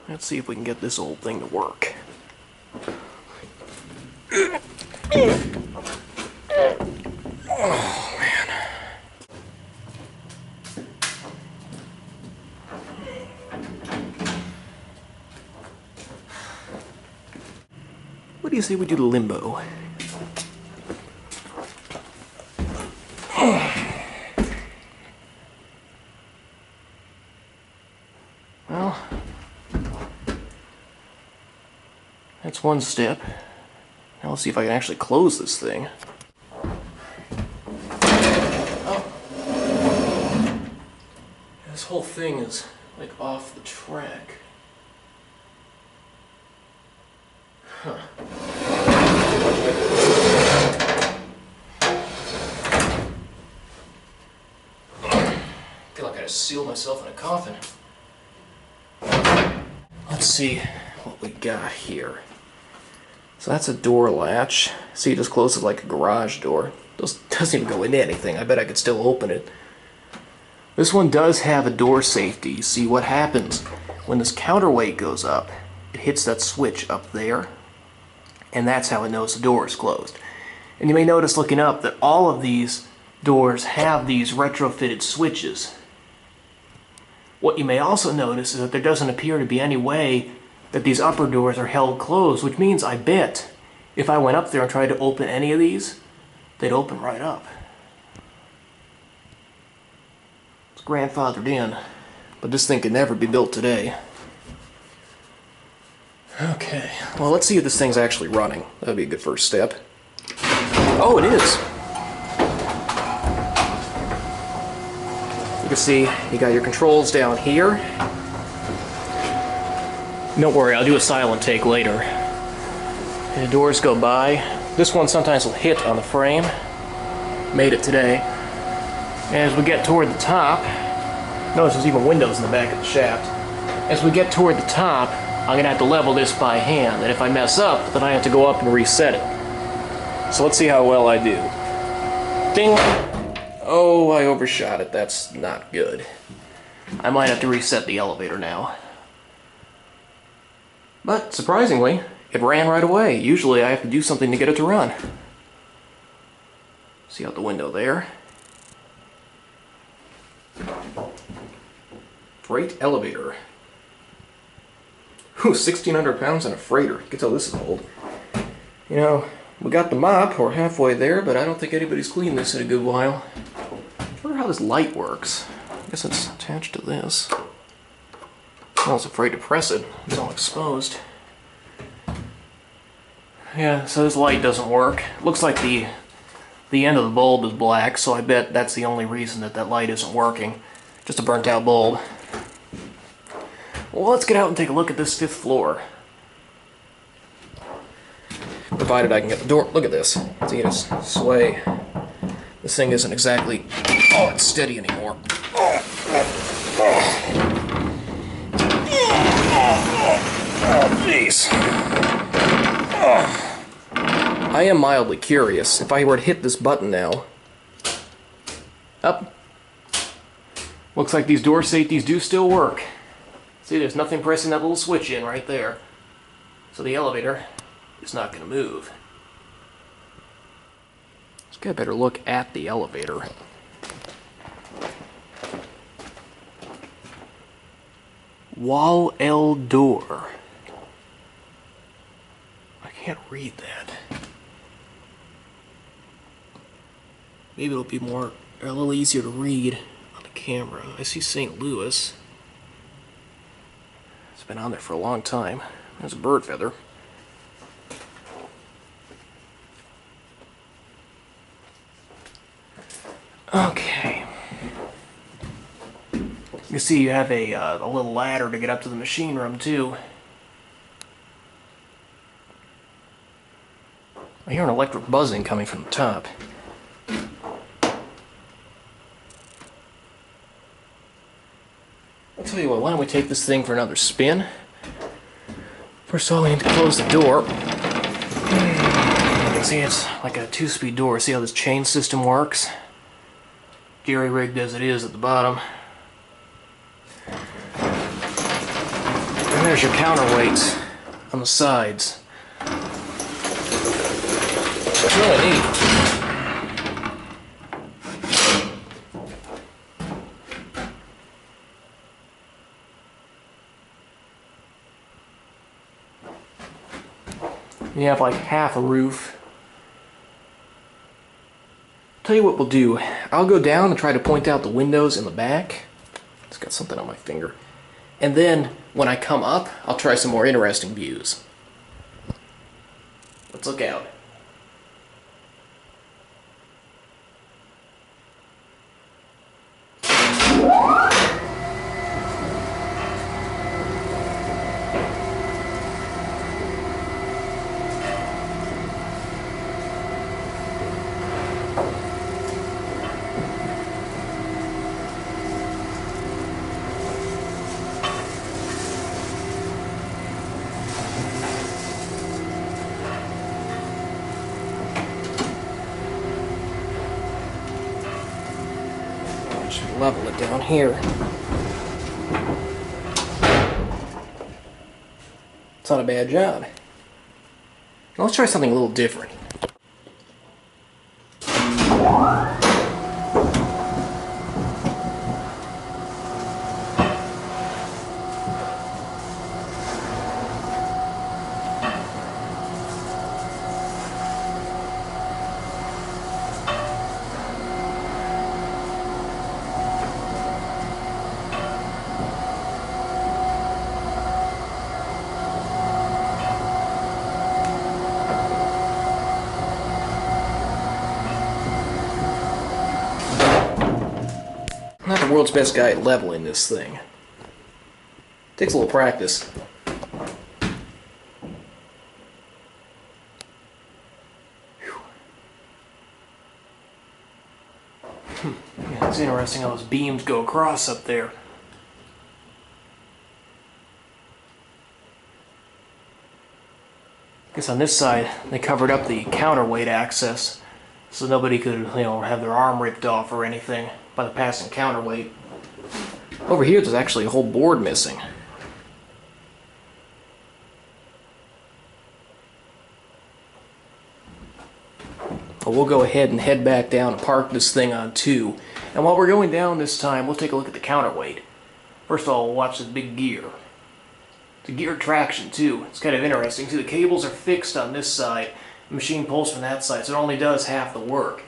Let's see if we can get this old thing to work. Oh, man. What do you say we do the limbo? Well, that's one step. Now let's see if I can actually close this thing. Oh. This whole thing is like off the track. Huh. I feel like I just sealed myself in a coffin. Let's see what we got here. So that's a door latch. See, it just closes like a garage door. Doesn't even go into anything. I bet I could still open it. This one does have a door safety. See, what happens when this counterweight goes up, it hits that switch up there, and that's how it knows the door is closed. And you may notice looking up that all of these doors have these retrofitted switches. What you may also notice is that there doesn't appear to be any way that these upper doors are held closed, which means I bet if I went up there and tried to open any of these, they'd open right up. It's grandfathered in, but this thing could never be built today. Okay, well, let's see if this thing's actually running. That'd be a good first step. Oh, it is! You can see you got your controls down here. Don't worry, I'll do a silent take later. And the doors go by. This one sometimes will hit on the frame. Made it today. And as we get toward the top, notice there's even windows in the back of the shaft. As we get toward the top, I'm going to have to level this by hand. And if I mess up, then I have to go up and reset it. So let's see how well I do. Ding! Oh, I overshot it. That's not good. I might have to reset the elevator now. But, surprisingly, it ran right away. Usually I have to do something to get it to run. See out the window there. Freight elevator. Ooh, 1,600 pounds and a freighter. You can tell this is old. You know, we got the mop. We're halfway there, but I don't think anybody's cleaned this in a good while. I wonder how this light works. I guess it's attached to this. I was afraid to press it. It's all exposed. Yeah, so this light doesn't work. Looks like the end of the bulb is black, so I bet that's the only reason that that light isn't working. Just a burnt out bulb. Well, let's get out and take a look at this 5th floor. Provided I can get the door. Look at this. See, it just sway. This thing isn't exactly, oh, it's steady anymore. Oh, jeez. I am mildly curious. If I were to hit this button now. Up. Looks like these door safeties do still work. See, there's nothing pressing that little switch in right there. So the elevator is not going to move. Let's get a better look at the elevator. Wall L door. I can't read that. Maybe it'll be a little easier to read on the camera. I see St. Louis. It's been on there for a long time. There's a bird feather. Okay. You see you have a little ladder to get up to the machine room too. I hear an electric buzzing coming from the top. I'll tell you what, why don't we take this thing for another spin? First of all, we need to close the door. You can see it's like a 2-speed door. See how this chain system works? Jerry-rigged as it is at the bottom. And there's your counterweights on the sides. It's really neat. You have like half a roof. Tell you what we'll do. I'll go down and try to point out the windows in the back. It's got something on my finger. And then when I come up, I'll try some more interesting views. Let's look out. Level it down here. It's not a bad job. Now let's try something a little different. I'm not the world's best guy at leveling this thing. Takes a little practice. Yeah, it's interesting how those beams go across up there. Guess on this side they covered up the counterweight access so nobody could, have their arm ripped off or anything by the passing counterweight. Over here there's actually a whole board missing. Well, we'll go ahead and head back down and park this thing on 2. And while we're going down this time, we'll take a look at the counterweight. First of all, we'll watch this big gear. It's a geared traction too. It's kind of interesting. See, the cables are fixed on this side. The machine pulls from that side, so it only does half the work.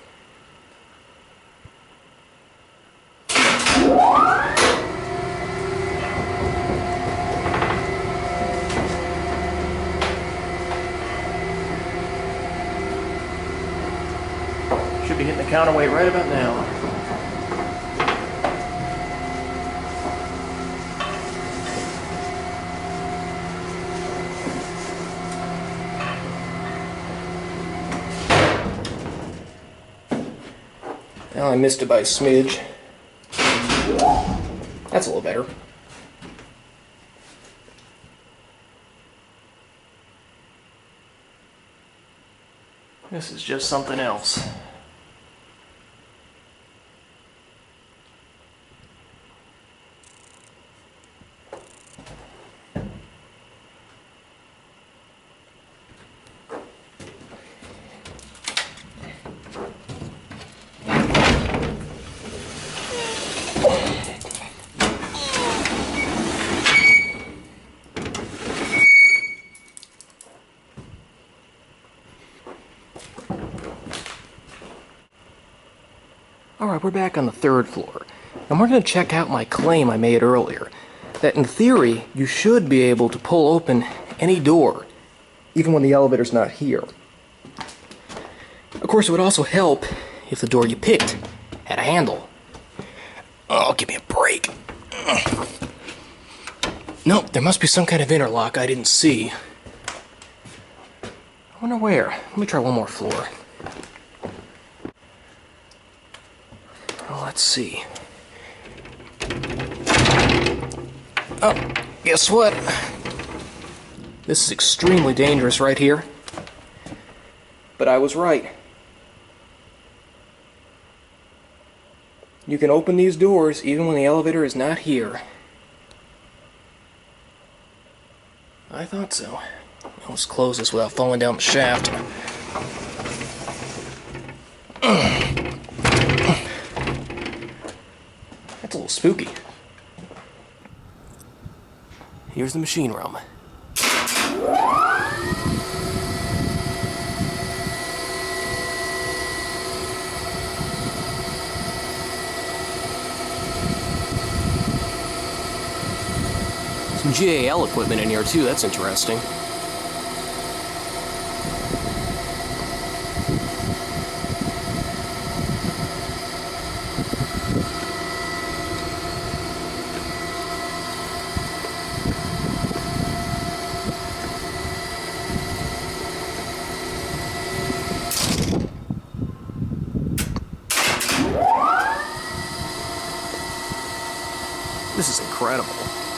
Should be hitting the counterweight right about now. Well, I missed it by a smidge. That's a little better. This is just something else. Alright, we're back on the 3rd floor, and we're going to check out my claim I made earlier, that in theory, you should be able to pull open any door, even when the elevator's not here. Of course, it would also help if the door you picked had a handle. Oh, give me a break. Nope, there must be some kind of interlock I didn't see. I wonder where. Let me try one more floor. Let's see. Oh, guess what? This is extremely dangerous right here. But I was right. You can open these doors even when the elevator is not here. I thought so. Let's close this without falling down the shaft. That's a little spooky. Here's the machine room. Some GAL equipment in here too, that's interesting. This is incredible.